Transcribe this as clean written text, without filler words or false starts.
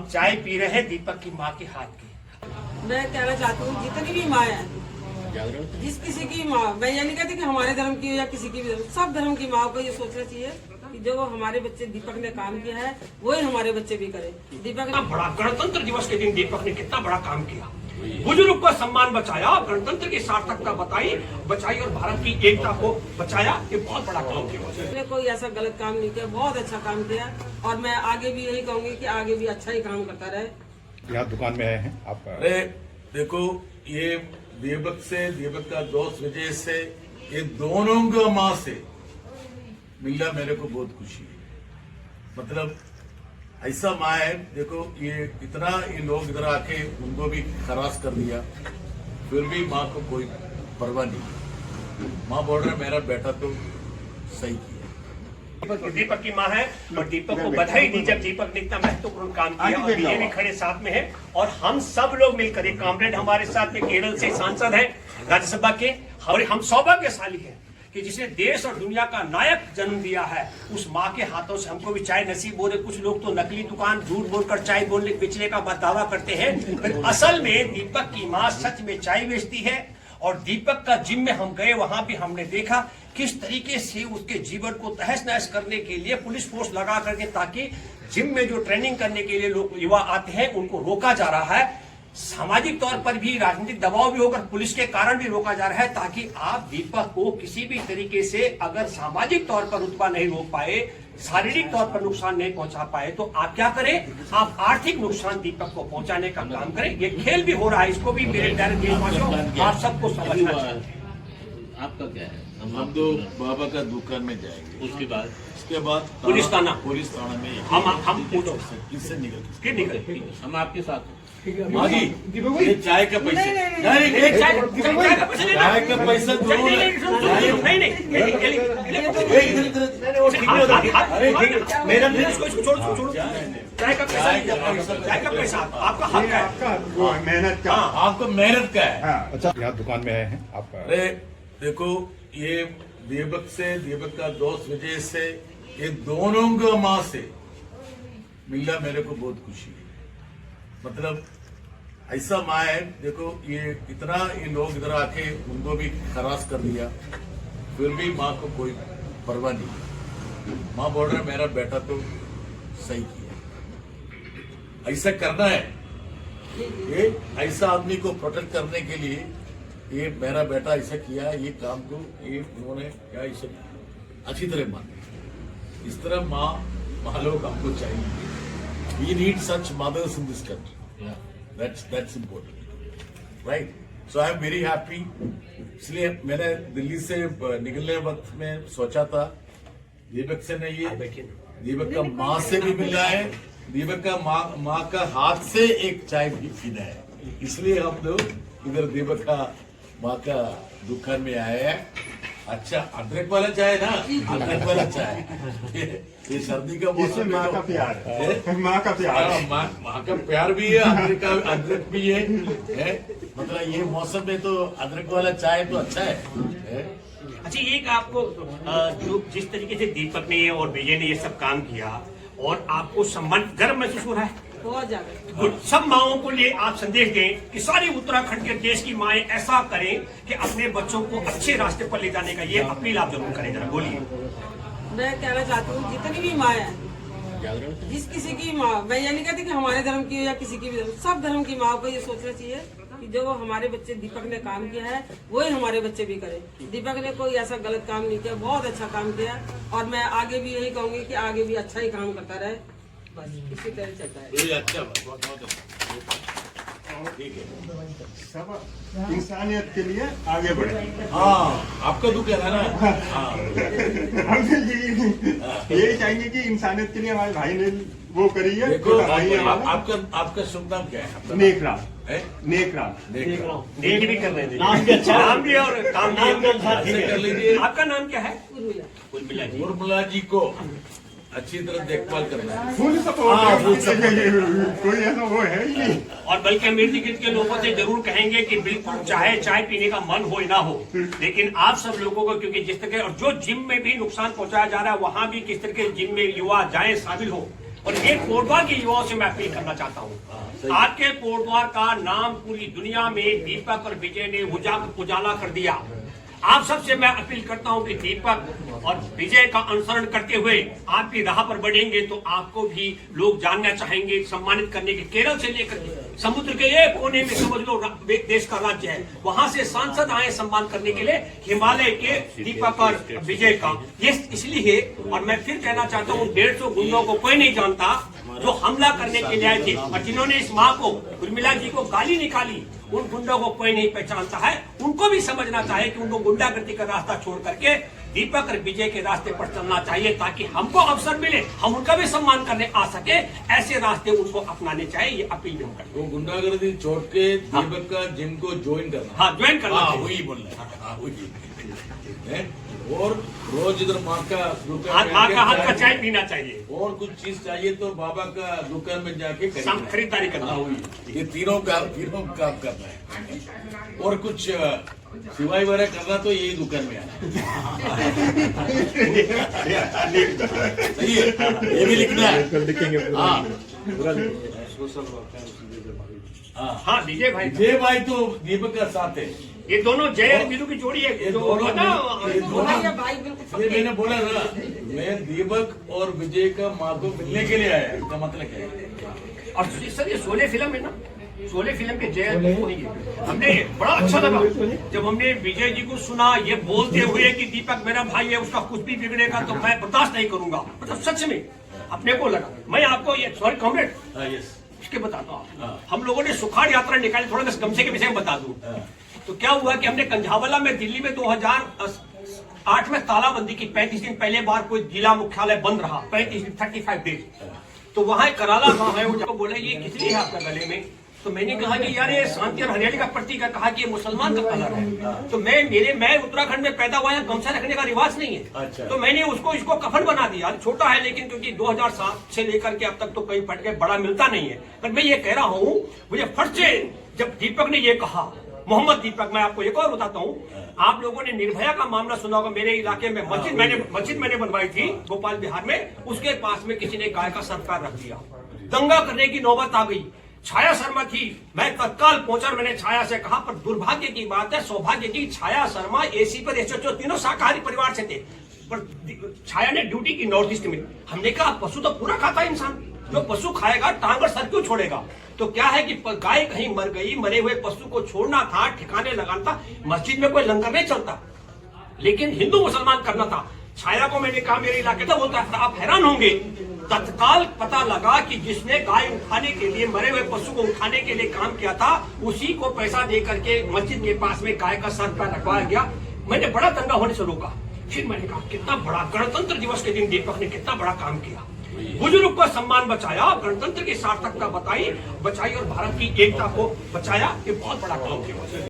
हम चाय पी रहे हैं दीपक की माँ के हाथ की। मैं कहना चाहती हूँ जितनी भी माँ है, जिस किसी की माँ, मैं ये नहीं कहती कि हमारे धर्म की या किसी की भी धर्म, सब धर्म की माँ को ये सोचना चाहिए कि जो हमारे बच्चे दीपक ने काम किया है वही हमारे बच्चे भी करें। दीपक ने बड़ा गणतंत्र दिवस के दिन दीपक ने कितना बड़ा काम किया, बुजुर्ग का सम्मान बचाया, गणतंत्र की सार्थकता बचाई और भारत की एकता को बचाया। ये बहुत बड़ा काम किया। उसने कोई ऐसा गलत काम नहीं किया, बहुत अच्छा काम किया और मैं आगे भी यही कहूंगी कि आगे भी अच्छा ही काम करता रहे। यहाँ दुकान में आए हैं आप? अरे देखो, ये दीपक का दोस्त विजय से, ये दोनों का माँ से मिला मेरे को बहुत खुशी है। मतलब ऐसा माँ है, देखो ये इतना ये लोग इधर आके उनको भी खरास कर दिया, फिर भी माँ को कोई परवाह नहीं। माँ बोल रहे मेरा बेटा तो सही किया। दीपक की माँ है और दीपक को बधाई दी जब दीपक ने इतना महत्वपूर्ण काम किया। और ये भी खड़े साथ में है और हम सब लोग मिलकर, एक कॉमरेड हमारे साथ में केरल से सांसद हैं राज्यसभा के, और हम सौभाग्यशाली हैं कि जिसने देश और दुनिया का नायक जन्म दिया है, उस माँ के हाथों से हमको भी चाय नसीब हो रही। कुछ लोग तो नकली दुकान झूठ बोलकर चाय बेचने का दावा करते हैं, पर असल में दीपक की माँ सच में चाय बेचती है। और दीपक का जिम में हम गए, वहां भी हमने देखा किस तरीके से उसके जीवन को तहस नहस करने के लिए पुलिस फोर्स लगा करके, ताकि जिम में जो ट्रेनिंग करने के लिए लोग युवा आते हैं उनको रोका जा रहा है। सामाजिक तौर पर भी, राजनीतिक दबाव भी होकर पुलिस के कारण भी रोका जा रहा है, ताकि आप दीपक को किसी भी तरीके से अगर सामाजिक तौर पर रुतबा नहीं रोक पाए, शारीरिक तौर पर नुकसान नहीं पहुंचा पाए, तो आप क्या करें, आप आर्थिक नुकसान दीपक को पहुंचाने का काम करें। ये खेल भी हो रहा है, इसको भी मेरे प्यारे देशवासियों आप सबको समझना चाहिए। आपका क्या है? हम तो बाबा का दुकान में जाएंगे, उसके बाद पुलिस थाना में हम पूछो किससे निकल हम आपके साथ हैं। माँ जी, ये चाय का पैसा, चाय का पैसा जरूर है। चाय का पैसा आपका हक है, मेहनत का, आपको मेहनत का है। अच्छा, यहाँ दुकान में आए हैं आप? अरे देखो, ये दीपक का दोस्त विजय से, ये दोनों का माँ से मिला मेरे को बहुत खुशी है। मतलब ऐसा माँ है, देखो ये इतना ये लोग इधर आके उनको भी खरास कर दिया, फिर भी माँ को कोई परवाह नहीं। माँ बोल रहे मेरा बेटा तो सही किया। ऐसा करना है, ये ऐसा आदमी को प्रोटेक्ट करने के लिए ये मेरा बेटा ऐसा किया, ये काम को ये उन्होंने क्या ऐसा अच्छी तरह माना। इस तरह माँ लोग हमको चाहिए। We need such mothers in this country. Yeah. That's important, right? So I am very happy. इसलिए मैंने दिल्ली से निकलने वक्त में सोचा था दीपक से ने ये दीपक का माँ से भी मिला है, दीपक का माँ का हाथ से एक चाय भी पीना है। इसलिए हम लोग इधर दीपक का माँ का दुकान में आए हैं। अच्छा, अदरक वाला चाय ना, अदरक वाला चाय, ये सर्दी का मौसम, माँ का प्यार है, माँ का प्यार, माँ का प्यार भी है, अदरक भी है। मतलब ये मौसम में तो अदरक वाला चाय तो अच्छा है। अच्छा, एक आपको जो जिस तरीके से दीपक ने और विजय ने ये सब काम किया और आपको सम्मान, गर्व महसूस हो रहा है? बहुत ज्यादा। गुड। सब माओं को लिए आप संदेश दें कि सारी उत्तराखंड के देश की माएं ऐसा करें कि अपने बच्चों को अच्छे रास्ते पर ले जाने का ये अपील आप जरूर करें, जरा बोलिए। मैं कहना चाहती हूँ जितनी भी माँ है, जिस किसी की माँ, मैं ये नहीं कहती कि हमारे धर्म की या किसी की भी धर्म, सब धर्म की माँ को ये सोचना चाहिए कि जो हमारे बच्चे दीपक ने काम किया है वही हमारे बच्चे भी करें। दीपक ने कोई ऐसा गलत काम नहीं किया, बहुत अच्छा काम किया और मैं आगे भी यही कहूंगी कि आगे भी अच्छा ही काम करता रहे। बस इसी तरह चलता है। ये अच्छा, बहुत अच्छा, ठीक है। सब इंसानियत के लिए आगे बढ़े। हाँ, आपका दुख है ना। हाँ, हम यही चाहेंगे कि इंसानियत के लिए हमारे भाई ने वो करी है। देखो, भाई है आपका शुभ नाम क्या है? नेकराम। है? नेकराम। नेकी भी कर रहे थे, नाम भी अच्छा, नाम भी और काम भी कर लीजिए। आपका नाम क्या है? उर्मिला। उर्मिला जी को अच्छी तरह देखभाल करना है। फुल सपोर्ट, कोई ऐसा वो है ही नहीं। और बल्कि अमेठी के लोगों से जरूर कहेंगे कि बिल्कुल चाहे चाय पीने का मन हो ना हो, लेकिन आप सब लोगों को, क्योंकि जिस तरह और जो जिम में भी नुकसान पहुंचाया जा रहा है, वहां भी किस तरह के जिम में युवा जाए, शामिल हो और ये कोटद्वार के युवाओं से मैं अपील करना चाहता हूँ, आपके कोटद्वार का नाम पूरी दुनिया में दीपक और विजय ने उजाला कर दिया। आप सबसे मैं अपील करता हूं कि दीपक और विजय का अनुसरण करते हुए आपकी राह पर बढ़ेंगे तो आपको भी लोग जानना चाहेंगे, सम्मानित करने के। केरल से लेकर समुद्र के एक कोने में समझ लो देश का राज्य है, वहां से सांसद आए सम्मान करने के लिए हिमालय के दीपक और विजय का। ये इसलिए, और मैं फिर कहना चाहता हूँ, 150 गुंडों को कोई नहीं जानता जो हमला करने के लिए आए थे और जिन्होंने इस माँ को, उर्मिला जी को गाली निकाली, उन गुंडों को कोई नहीं पहचानता है। उनको भी समझना चाहिए कि उनको गुंडागर्दी का रास्ता छोड़ करके दीपक और विजय के रास्ते पर चलना चाहिए, ताकि हमको अवसर मिले, हम उनका भी सम्मान करने आ सके। ऐसे रास्ते उनको अपनाने चाहिए, ये अपील हम करते हैं। वो गुंडागर्दी छोड़ के दीपक का जिम को ज्वाइन करना। हाँ, ज्वाइन करना चाहिए। वही बोलना है, वही। और रोज इधर माँ का दुकान हाथ का चाय पीना चाहिए, और कुछ चीज चाहिए तो बाबा का दुकान में जाके खरीदारी करना। ये तीनों काम करना है। और कुछ सिवाय वगैरह करना तो यही दुकान में आना। सही है, ये भी लिखना है। हाँ, विजय भाई तो दीपक का साथ है। ये दोनों जय और वीरू की जोड़ी है। ये दोनों भाई बिल्कुल ये मैंने बोला ना, मैं दीपक और विजय का माँ को मिलने के लिए आया। इसका मतलब क्या है? और सर, ये शोले फिल्म है ना, शोले फिल्म के जय को ही हमने बड़ा अच्छा लगा जब हमने विजय जी को सुना ये बोलते हुए कि दीपक मेरा भाई है, उसका कुछ भी बिगड़ेगा तो मैं बर्दाश्त नहीं करूंगा। मतलब सच में अपने को लगा। मैं आपको ये सॉरी कॉमरेड इसके बताता हूँ, हम लोगों ने सुखाड़ यात्रा निकाली। थोड़ा मैं गमछे के विषय में बता दूं तो क्या हुआ कि हमने कंझावला में दिल्ली में 2008 में तालाबंदी की। 35 दिन पहले बार कोई जिला मुख्यालय बंद रहा, 35 डेज। तो वहां एक कराला गांव है, वो जब बोले ये किस लिए है आपका गले में, तो मैंने कहा कि यार ये शांति और हरियाली का प्रतीक है। कहा कि ये मुसलमान का कलर है। तो मैं उत्तराखंड में पैदा हुआ है, गमछा रखने का रिवाज नहीं है। अच्छा। तो मैंने इसको कफन बना दिया। छोटा है लेकिन क्योंकि 2007 से लेकर के अब तक तो कहीं फट के बड़ा मिलता नहीं है। पर मैं ये कह रहा हूँ, मुझे फट से जब दीपक ने ये कहा, मोहम्मद दीपक, मैं आपको एक और बताता हूँ, आप लोगों ने निर्भया का मामला सुना होगा। मेरे इलाके में मस्जिद मैंने बनवाई थी भोपाल बिहार में, उसके पास में किसी ने गाय का सत्कार रख दिया। दंगा करने की नौबत आ गई। छाया शर्मा थी, मैं तत्काल पहुंचा। मैंने छाया से कहा, पर दुर्भाग्य की बात है, सौभाग्य की, छाया शर्मा एसी पर एसएचओ तीनों शाकाहारी परिवार से थे। पर छाया ने ड्यूटी की नॉर्थ ईस्ट में। हमने कहा पशु तो पूरा खाता है इंसान, जो पशु खाएगा टांग और सर क्यों छोड़ेगा। तो क्या है कि गाय कहीं मर गई, मरे हुए पशु को छोड़ना था, ठिकाने लगाना था। मस्जिद में कोई लंगर नहीं चलता, लेकिन हिंदू मुसलमान करना था। छाया को मैंने कहा मेरे इलाके का बोलता था, आप हैरान होंगे, तत्काल पता लगा कि जिसने गाय उठाने के लिए, मरे हुए पशु को उठाने के लिए काम किया था, उसी को पैसा दे करके मस्जिद के पास में गाय का सर पर रखवाया गया। मैंने बड़ा दंगा होने से रोका। फिर मैंने कहा कितना बड़ा गणतंत्र दिवस के दिन दीपक ने कितना बड़ा काम किया, बुजुर्ग का सम्मान बचाया, गणतंत्र की सार्थकता बचाई और भारत की एकता को बचाया। ये बहुत बड़ा काम किया।